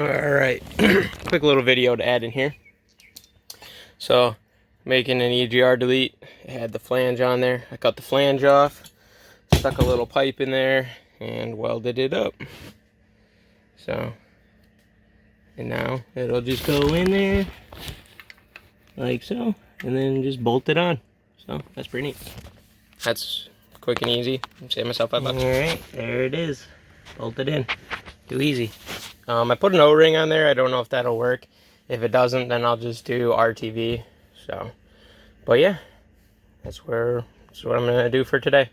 Alright, quick little video to add in here. So, making an EGR delete. It had the flange on there. I cut the flange off, stuck a little pipe in there, and welded it up. So, and now it'll just go in there, like so, and then just bolt it on. So, that's pretty neat. That's quick and easy. Save myself $5. Alright, there it is. Bolted in. Too easy. I put an O-ring on there. I don't know if that'll work. If it doesn't, then I'll just do RTV. So, but yeah, that's what I'm gonna do for today.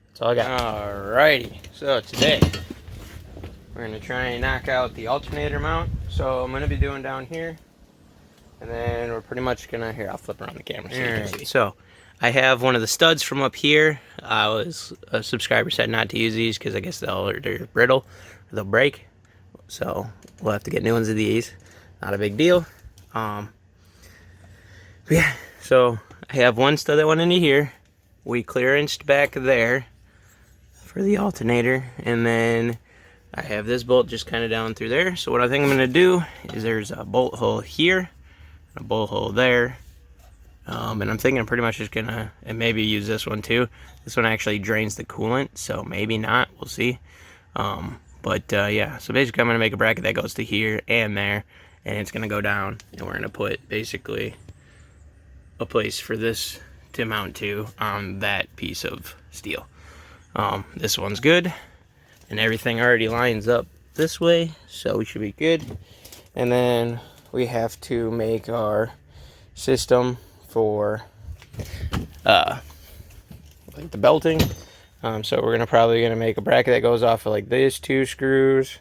That's all I got. Alrighty, so today we're gonna try and knock out the alternator mount. So I'm gonna be doing down here, and then we're pretty much gonna, here, I'll flip around the camera so you can see. So I have one of the studs from up here. A subscriber said not to use these because I guess they're brittle, or they'll break. So we'll have to get new ones of these. Not a big deal. But yeah, so I have one stud that went into here. We clearanced back there for the alternator, and then I have this bolt just kind of down through there. So what I think I'm gonna do is there's a bolt hole here, a bolt hole there. And I'm thinking I'm pretty much just gonna, and maybe use this one too. This one actually drains the coolant, so maybe not, we'll see. Yeah, so basically I'm gonna make a bracket that goes to here and there, and it's gonna go down, and we're gonna put basically a place for this to mount to on that piece of steel. This one's good, and everything already lines up this way, so we should be good. And then we have to make our system for like the belting. So we're probably gonna make a bracket that goes off of like this, 2 screws,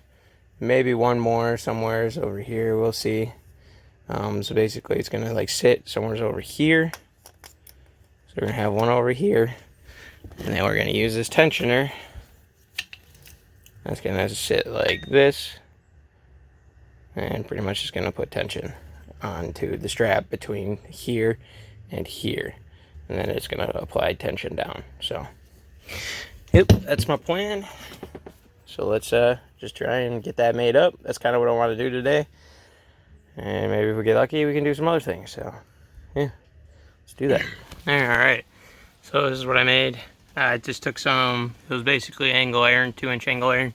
maybe one more somewhere's over here, we'll see. So basically it's gonna like sit somewhere's over here. So we're gonna have one over here, and then we're gonna use this tensioner. That's gonna sit like this, and pretty much just gonna put tension onto the strap between here and here, and then it's gonna apply tension down. So yep, that's my plan. So let's just try and get that made up. That's kind of what I want to do today, and maybe if we get lucky we can do some other things. So yeah, let's do that. All right, so this is what I made. I just took some, it was basically angle iron, 2-inch angle iron,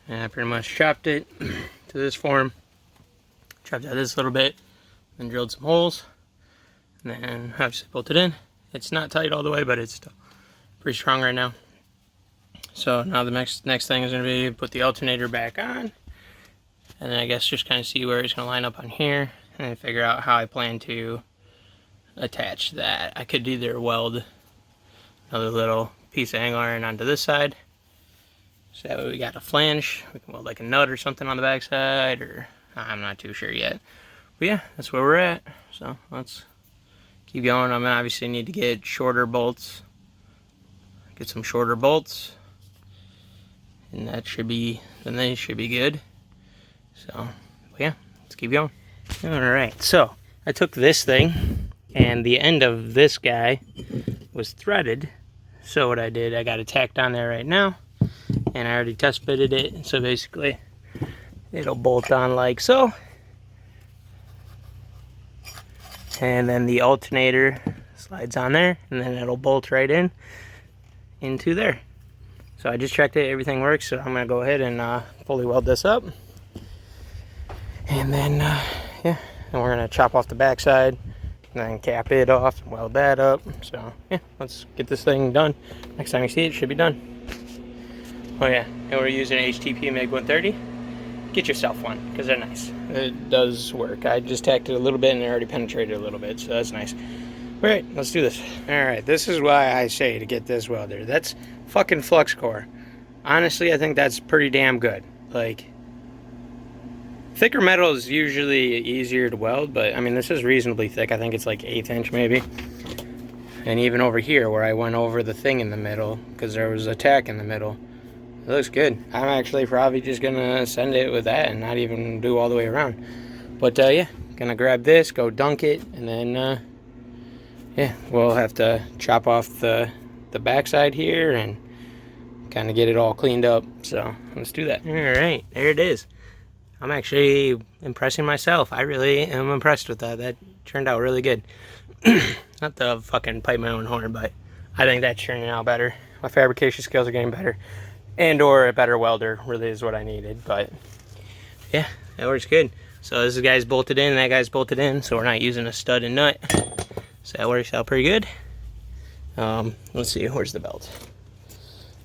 and I pretty much chopped it to this form, chopped out this little bit, then drilled some holes, and then obviously bolted in. It's not tight all the way, but it's still pretty strong right now. So now the next thing is going to be put the alternator back on, and then I guess just kind of see where it's going to line up on here, and then figure out how I plan to attach that. I could either weld another little piece of angle iron onto this side, so that way we got a flange. We can weld like a nut or something on the back side, or I'm not too sure yet. But yeah, that's where we're at. So let's keep going. I'm gonna obviously need to get shorter bolts. Get some shorter bolts, and that should be, then they should be good. So yeah, let's keep going. All right, so I took this thing, and the end of this guy was threaded. So what I did, I got it tacked on there right now, and I already test fitted it. So basically, it'll bolt on like so. And then the alternator slides on there, and then it'll bolt right into there. So I just checked it, everything works, so I'm gonna go ahead and fully weld this up. And then, yeah, and we're gonna chop off the backside, and then cap it off and weld that up. So yeah, let's get this thing done. Next time you see it, it should be done. Oh yeah, and we're using HTP MIG 130. Get yourself one, because they're nice. It does work. I just tacked it a little bit and it already penetrated a little bit, so that's nice. All right, let's do this. All right, this is why I say to get this welder. That's fucking flux core. Honestly, I think that's pretty damn good. Like, thicker metal is usually easier to weld, but I mean, this is reasonably thick. I think it's like 1/8 inch maybe. And even over here where I went over the thing in the middle, because there was a tack in the middle, it looks good. I'm actually probably just gonna send it with that and not even do all the way around. But yeah, gonna grab this, go dunk it, and then yeah, we'll have to chop off the backside here and kind of get it all cleaned up. So let's do that. All right, there it is. I'm actually impressing myself. I really am impressed with that. That turned out really good. Not to fucking pipe my own horn, but I think that's turning out better. My fabrication skills are getting better. And or a better welder really is what I needed. But yeah, that works good. So this guy's bolted in and that guy's bolted in. So we're not using a stud and nut. So that works out pretty good. Let's see, where's the belt?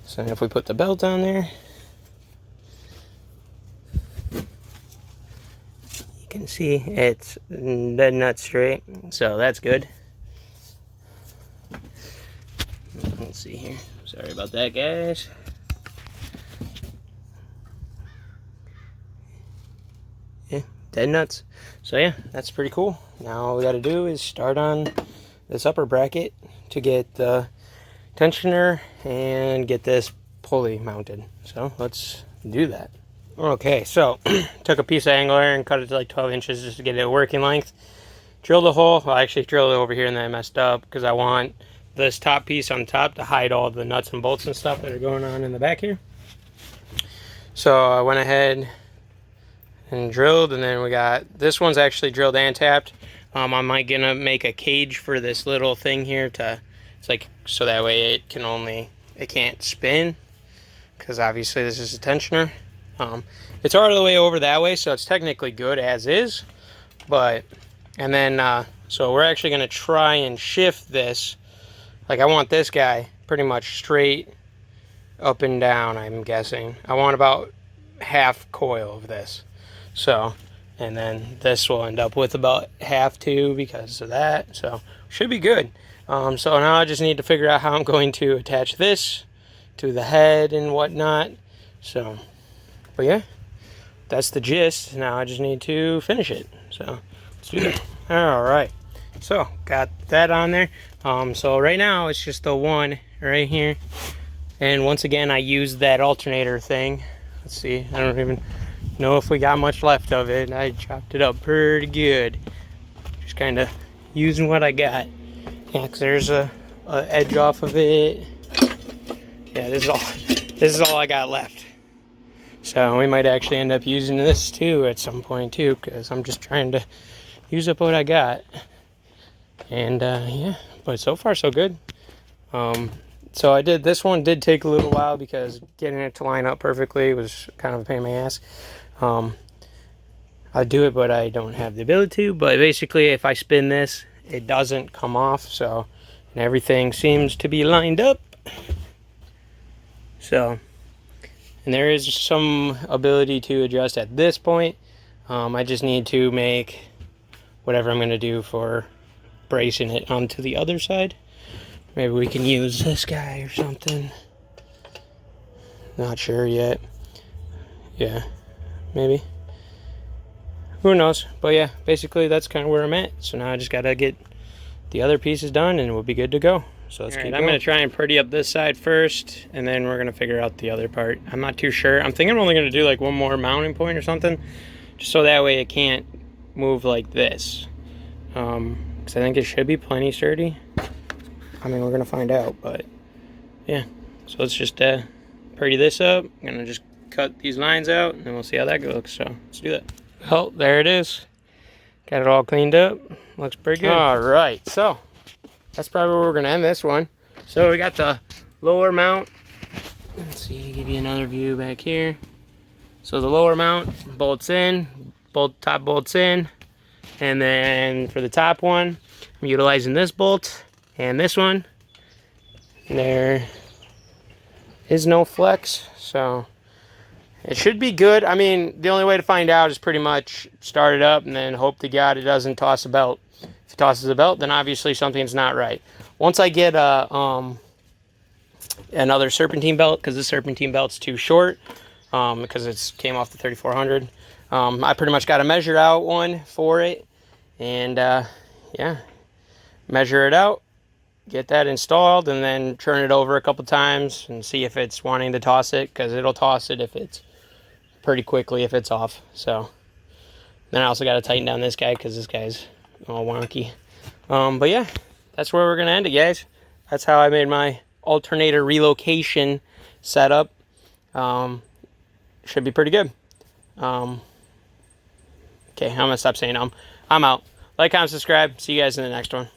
So if we put the belt on there, you can see it's dead nut straight. So that's good. Let's see here. Sorry about that, guys. Yeah, dead nuts. So yeah, that's pretty cool. Now all we gotta do is start on this upper bracket to get the tensioner and get this pulley mounted. So let's do that. Okay, so took a piece of angle iron and cut it to like 12 inches just to get it a working length. Drilled a hole. Well, I actually drilled it over here and then I messed up because I want this top piece on top to hide all the nuts and bolts and stuff that are going on in the back here. So I went ahead and drilled, and then we got this one's actually drilled and tapped. I might gonna make a cage for this little thing here to, it's like, so that way it can't spin, because obviously this is a tensioner. It's all the way over that way, so it's technically good as is. But, and then, so we're actually gonna try and shift this. Like I want this guy pretty much straight up and down, I'm guessing. I want about half coil of this. So, and then this will end up with about half too because of that. So, should be good. So now I just need to figure out how I'm going to attach this to the head and whatnot. So, but yeah, that's the gist. Now I just need to finish it. So, let's do that. All right. So, got that on there. So right now it's just the one right here. And once again, I used that alternator thing. Let's see. I don't even know if we got much left of it. I chopped it up pretty good. Just kind of using what I got. Yeah, because there's a edge off of it. Yeah, this is all I got left. So we might actually end up using this too at some point too, because I'm just trying to use up what I got. And yeah, but so far so good. So this one did take a little while because getting it to line up perfectly was kind of a pain in my ass. I do it, but I don't have the ability to. But basically, if I spin this, it doesn't come off. So, and everything seems to be lined up. So, and there is some ability to adjust at this point. I just need to make whatever I'm going to do for bracing it onto the other side. Maybe we can use this guy or something. Not sure yet. Yeah, maybe. Who knows? But yeah, basically that's kind of where I'm at. So now I just gotta get the other pieces done and we'll be good to go. So let's keep going. I'm gonna try and pretty up this side first, and then we're gonna figure out the other part. I'm not too sure. I'm thinking I'm only gonna do like one more mounting point or something, just so that way it can't move like this. Because I think it should be plenty sturdy. I mean, we're gonna find out, but yeah. So let's just pretty this up. I'm gonna just cut these lines out, and then we'll see how that goes. So let's do that. Well, there it is. Got it all cleaned up. Looks pretty good. All right, so that's probably where we're gonna end this one. So we got the lower mount. Let's see, give you another view back here. So the lower mount bolts in, top bolts in, and then for the top one, I'm utilizing this bolt and this one. And there is no flex, so it should be good. I mean, the only way to find out is pretty much start it up and then hope to God it doesn't toss a belt. If it tosses a belt, then obviously something's not right. Once I get another serpentine belt, because the serpentine belt's too short, because it came off the 3400, I pretty much got to measure out one for it, and yeah, measure it out, get that installed, and then turn it over a couple times and see if it's wanting to toss it, because it'll toss it if it's pretty quickly if it's off. So then I also got to tighten down this guy because this guy's all wonky. But yeah, that's where we're gonna end it, guys. That's how I made my alternator relocation setup. Should be pretty good. Okay, I'm gonna stop saying I'm out. Like, comment, subscribe. See you guys in the next one.